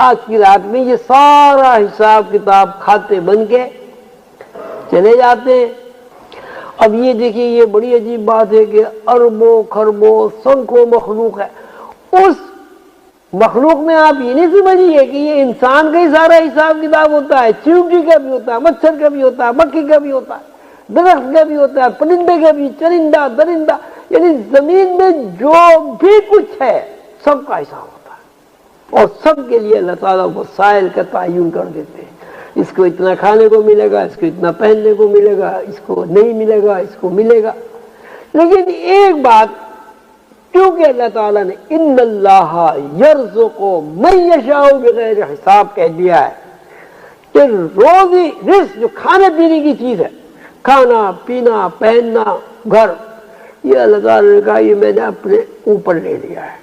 آج کی رات میں یہ سارا حساب کتاب کھاتے بن کے چلے جاتے ہیں۔ اب یہ دیکھیے، یہ بڑی عجیب بات ہے کہ اربوں خربوں سنکھوں مخلوق ہے، اس مخلوق میں آپ یہ نہیں سمجھیے کہ یہ انسان کا ہی سارا حساب کتاب ہوتا ہے، چیونٹی کا بھی ہوتا ہے، مچھر کا بھی ہوتا ہے، مکھی کا بھی ہوتا ہے، درخت کا بھی ہوتا ہے، پرندے کا بھی، چرندہ درندہ، یعنی زمین میں جو بھی کچھ ہے سب کا حساب ہوتا ہے، اور سب کے لیے اللہ تعالیٰ وسائل کا تعین کر دیتے ہیں۔ اس کو اتنا کھانے کو ملے گا، اس کو اتنا پہننے کو ملے گا، اس کو نہیں ملے گا، اس کو ملے گا۔ لیکن ایک بات، کیونکہ اللہ تعالیٰ نے ان اللہ یرزق من یشاء بغیر حساب کہہ دیا ہے کہ روزی رزق جو کھانے پینے کی چیز ہے، کھانا پینا پہننا گھر، یہ اللہ تعالیٰ نے کہا یہ میں نے اپنے اوپر لے لیا ہے۔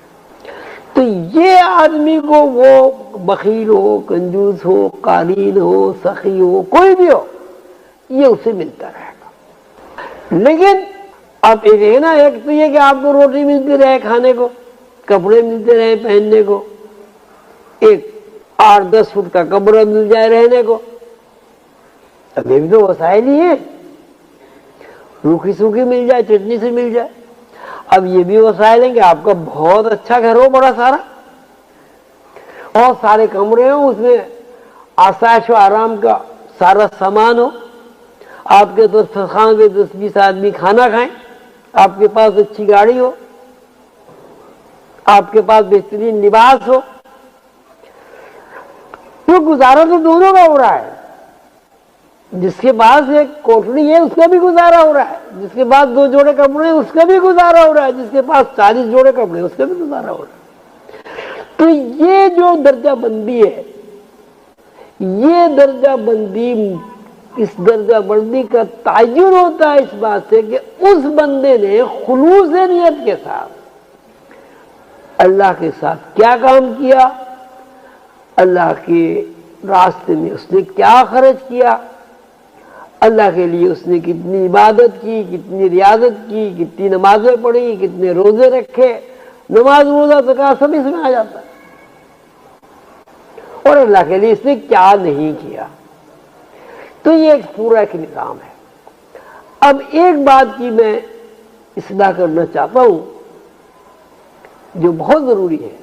تو یہ آدمی کو وہ بخیل ہو، کنجوس ہو، قارین ہو، سخی ہو، کوئی بھی ہو، یہ اسے ملتا رہے گا۔ لیکن اب ایک ہے نا، ایک تو یہ کہ آپ کو روٹی ملتی رہے کھانے کو، کپڑے ملتے رہے پہننے کو، ایک 8-10 فٹ کا کمرہ مل جائے رہنے کو، اب یہ بھی تو وسائل ہی ہیں، روکھی سوکھی مل جائے، چٹنی سے مل جائے۔ اب یہ بھی وسائل ہیں کہ آپ کا بہت اچھا گھر ہو، بڑا سارا، اور سارے کمرے ہوں، اس میں آسائش و آرام کا سارا سامان ہو، آپ کے دسترخوان پہ 10-20 آدمی کھانا کھائیں، آپ کے پاس اچھی گاڑی ہو، آپ کے پاس بہترین لباس ہو، تو گزارا تو دونوں کا ہو رہا ہے۔ جس کے پاس ایک کوٹڑی ہے اس کا بھی گزارا ہو رہا ہے، جس کے پاس 2 جوڑے کپڑے ہیں اس کا بھی گزارا ہو رہا ہے، جس کے پاس 40 جوڑے کپڑے ہیں اس کا بھی گزارا ہو رہا ہے۔ تو یہ جو درجہ بندی ہے، یہ درجہ بندی، اس درجہ بندی کا تعین ہوتا ہے اس بات سے کہ اس بندے نے خلوص نیت کے ساتھ اللہ کے ساتھ کیا کام کیا، اللہ کے راستے میں اس نے کیا خرچ کیا، اللہ کے لیے اس نے کتنی عبادت کی، کتنی ریاضت کی، کتنی نمازیں پڑھی، کتنے روزے رکھے، نماز روزہ زکوٰۃ سب اس میں آ جاتا ہے، اور اللہ کے لیے اس نے کیا نہیں کیا۔ تو یہ ایک پورا ایک نظام ہے۔ اب ایک بات کی میں اصلاح کرنا چاہتا ہوں جو بہت ضروری ہے،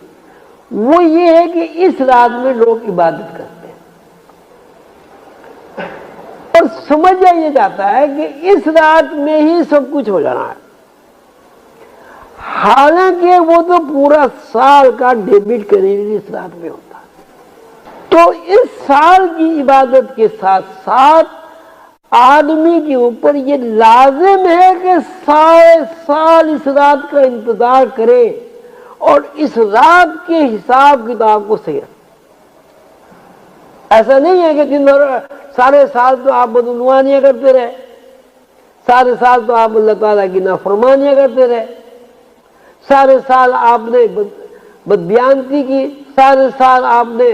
وہ یہ ہے کہ اس رات میں لوگ عبادت کرتے ہیں اور سمجھا یہ جاتا ہے کہ اس رات میں ہی سب کچھ ہو جانا ہے، حالانکہ وہ تو پورا سال کا ڈیبٹ کریڈٹ اس رات میں ہوتا ہے۔ تو اس سال کی عبادت کے ساتھ ساتھ آدمی کے اوپر یہ لازم ہے کہ سارے سال اس رات کا انتظار کرے اور اس رات کے حساب کتاب کو صحیح رکھے۔ ایسا نہیں ہے کہ دن بھر سارے سال تو آپ بدعنوانیاں کرتے رہے، سارے سال تو آپ اللہ تعالیٰ کی نافرمانیاں کرتے رہے، سارے سال آپ نے بدبیانتی کی، سارے سال آپ نے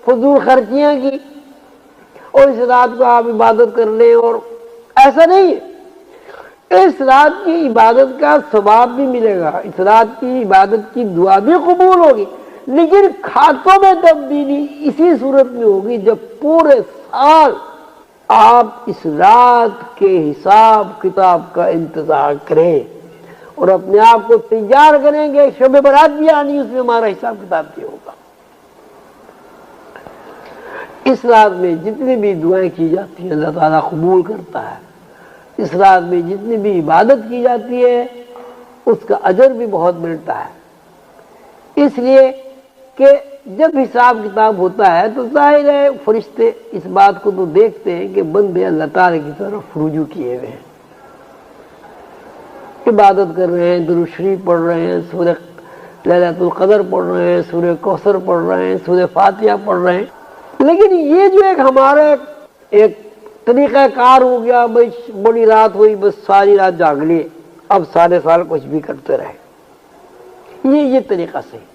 فضول خرچیاں کی، اور اس رات کو آپ عبادت کر لیں، اور ایسا نہیں ہے۔ اس رات کی عبادت کا ثواب بھی ملے گا، اس رات کی عبادت کی دعا بھی قبول ہوگی، لیکن کھاتوں میں تبدیلی اسی صورت میں ہوگی جب پورے سال آپ اس رات کے حساب کتاب کا انتظار کریں اور اپنے آپ کو تیار کریں گے شب برات بھی آنی، اس میں ہمارا حساب کتاب کیا ہوگا۔ اس رات میں جتنی بھی دعائیں کی جاتی ہیں اللہ تعالیٰ قبول کرتا ہے، اس رات میں جتنی بھی عبادت کی جاتی ہے اس کا اجر بھی بہت ملتا ہے، اس لیے کہ جب حساب کتاب ہوتا ہے تو ظاہر ہے فرشتے اس بات کو تو دیکھتے ہیں کہ بندے اللہ تعالیٰ کی طرف رجوع کیے ہوئے ہیں، عبادت کر رہے ہیں، درود شریف پڑھ رہے ہیں، سورہ لیلۃ القدر پڑھ رہے ہیں، سورہ کوثر پڑھ رہے ہیں، سورہ فاتحہ پڑھ رہے ہیں۔ لیکن یہ جو ایک ہمارا ایک طریقہ کار ہو گیا، بھائی بڑی رات ہوئی بس ساری رات جاگ لیے، اب سارے سال کچھ بھی کرتے رہے، یہ طریقہ صحیح